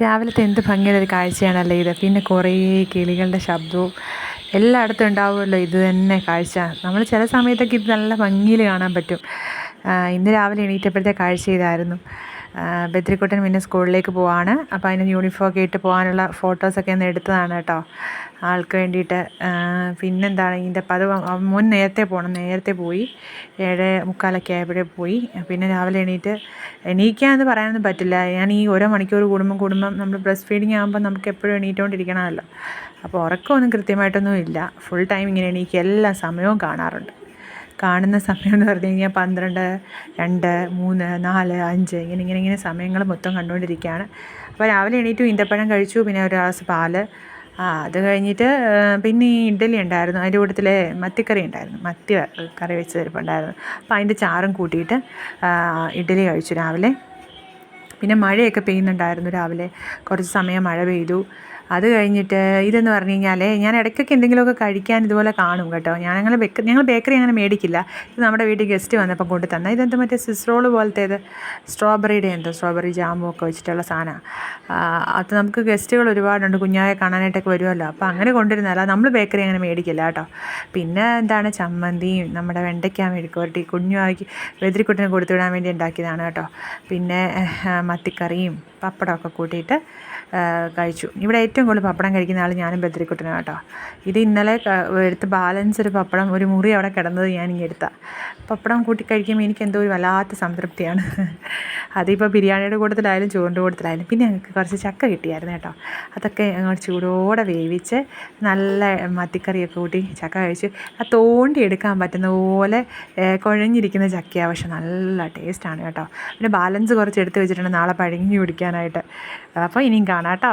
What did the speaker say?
രാവിലത്തെ എന്ത് ഭംഗിയുള്ളൊരു കാഴ്ചയാണല്ലേ ഇത്. പിന്നെ കുറേ കിളികളുടെ ശബ്ദവും എല്ലായിടത്തും ഉണ്ടാവുമല്ലോ ഇത് തന്നെ കാഴ്ച. നമ്മൾ ചില സമയത്തൊക്കെ ഇത് നല്ല ഭംഗിയിൽ കാണാൻ പറ്റും. ഇന്ന് രാവിലെ എണീറ്റപ്പോഴത്തെ കാഴ്ച ഇതായിരുന്നു. ബദ്രിക്കുട്ടൻ പിന്നെ സ്കൂളിലേക്ക് പോവാണ്. അപ്പോൾ അതിന് യൂണിഫോം ഒക്കെ ഇട്ട് പോകാനുള്ള ഫോട്ടോസൊക്കെ ഒന്ന് എടുത്തതാണ് കേട്ടോ ആൾക്ക് വേണ്ടിയിട്ട്. പിന്നെന്താണ് ഇതിൻ്റെ മോൻ നേരത്തെ പോകണം, നേരത്തെ പോയി 7:45 ആയപ്പോഴേ പോയി. പിന്നെ രാവിലെ എണീക്കാമെന്ന് പറയാനൊന്നും പറ്റില്ല. ഞാൻ ഈ ഓരോ മണിക്കൂർ കൂടുമ്പം നമ്മൾ ബ്രസ്റ്റ് ഫീഡിങ് ആകുമ്പോൾ നമുക്ക് എപ്പോഴും എണീറ്റുകൊണ്ടിരിക്കണമല്ലോ. അപ്പോൾ ഉറക്കമൊന്നും കൃത്യമായിട്ടൊന്നും ഇല്ല. ഫുൾ ടൈം ഇങ്ങനെ എണീക്കുക, എല്ലാ സമയവും കാണാറുണ്ട്. കാണുന്ന സമയം എന്ന് പറഞ്ഞു കഴിഞ്ഞാൽ 12, 2, 3, 4, 5 ഇങ്ങനെ സമയങ്ങൾ മൊത്തം കണ്ടുകൊണ്ടിരിക്കുകയാണ്. അപ്പോൾ രാവിലെ എണീറ്റു, ഈന്തപ്പഴം കഴിച്ചു, പിന്നെ ഒരു ഗ്ലാസ് പാല്. അത് കഴിഞ്ഞിട്ട് പിന്നെ ഈ ഇഡ്ഡലി ഉണ്ടായിരുന്നു, അതിൻ്റെ കൂട്ടത്തിൽ മത്തിക്കറി ഉണ്ടായിരുന്നു, മത്തി കറി വെച്ച് തരുമ്പുണ്ടായിരുന്നു. അപ്പോൾ അതിൻ്റെ ചാറും കൂട്ടിയിട്ട് ഇഡ്ഡലി കഴിച്ചു രാവിലെ. പിന്നെ മഴയൊക്കെ പെയ്യുന്നുണ്ടായിരുന്നു രാവിലെ, കുറച്ച് സമയം മഴ പെയ്തു. അത് കഴിഞ്ഞിട്ട് ഇതെന്ന് പറഞ്ഞു കഴിഞ്ഞാൽ ഞാൻ ഇടയ്ക്കൊക്കെ എന്തെങ്കിലുമൊക്കെ കഴിക്കാൻ ഇതുപോലെ കാണും കേട്ടോ. ഞങ്ങൾ ബേക്കറി അങ്ങനെ മേടിക്കില്ല. ഇത് നമ്മുടെ വീട്ടിൽ ഗസ്റ്റ് വന്നപ്പോൾ കൊണ്ട് തന്നെ ഇതെന്ത് മറ്റേ സ്വിസ് റോള് പോലത്തേത്, സ്ട്രോബെറി ജാമും ഒക്കെ വെച്ചിട്ടുള്ള സാധനമാണ്. അത് നമുക്ക് ഗസ്റ്റുകൾ ഒരുപാടുണ്ട്, കുഞ്ഞായെ കാണാനായിട്ടൊക്കെ വരുമല്ലോ. അപ്പോൾ അങ്ങനെ കൊണ്ടുവരുന്നതല്ല, നമ്മൾ ബേക്കറി അങ്ങനെ മേടിക്കില്ല കേട്ടോ. പിന്നെ എന്താണ് ചമ്മന്തിയും നമ്മുടെ വെണ്ടയ്ക്ക മെഴുക്കുവരട്ടി കുഞ്ഞായ്ക്ക് ബദ്രിക്കുട്ടന് കൊടുത്തുവിടാൻ വേണ്ടി ഉണ്ടാക്കിയതാണ് കേട്ടോ. പിന്നെ മത്തിക്കറിയും പപ്പടമൊക്കെ കൂട്ടിയിട്ട് കഴിച്ചു. ഇവിടെ ഏറ്റവും കൂടുതൽ പപ്പടം കഴിക്കുന്ന ആൾ ഞാനും ബദ്രിക്കുട്ടനും കേട്ടോ. ഇത് ഇന്നലെ എടുത്ത് ബാലൻസ് ഒരു പപ്പടം, ഒരു മുറി അവിടെ കിടന്നത് ഞാനിങ്ങനെ എടുത്താൽ പപ്പടം കൂട്ടി കഴിക്കുമ്പോൾ എനിക്ക് എന്തോ ഒരു വല്ലാത്ത സംതൃപ്തിയാണ്. അതിപ്പോൾ ബിരിയാണിയുടെ കൂട്ടത്തിലായാലും ചോറിൻ്റെ കൂട്ടത്തിലായാലും. പിന്നെ ഞങ്ങൾക്ക് കുറച്ച് ചക്ക കിട്ടിയായിരുന്നു കേട്ടോ. അതൊക്കെ ഞങ്ങൾ ചൂടോടെ വേവിച്ച് നല്ല മത്തിക്കറിയൊക്കെ കൂട്ടി ചക്ക കഴിച്ച്. തോണ്ടി എടുക്കാൻ പറ്റുന്ന പോലെ കുഴഞ്ഞിരിക്കുന്ന ചക്കയാണ്, പക്ഷെ നല്ല ടേസ്റ്റാണ് കേട്ടോ. പിന്നെ ബാലൻസ് കുറച്ച് എടുത്ത് വെച്ചിട്ടുണ്ട് നാളെ പഴങ്ങി കുടിക്കാനായിട്ട്. അപ്പോൾ ഇനിയും കാണാം കേട്ടോ.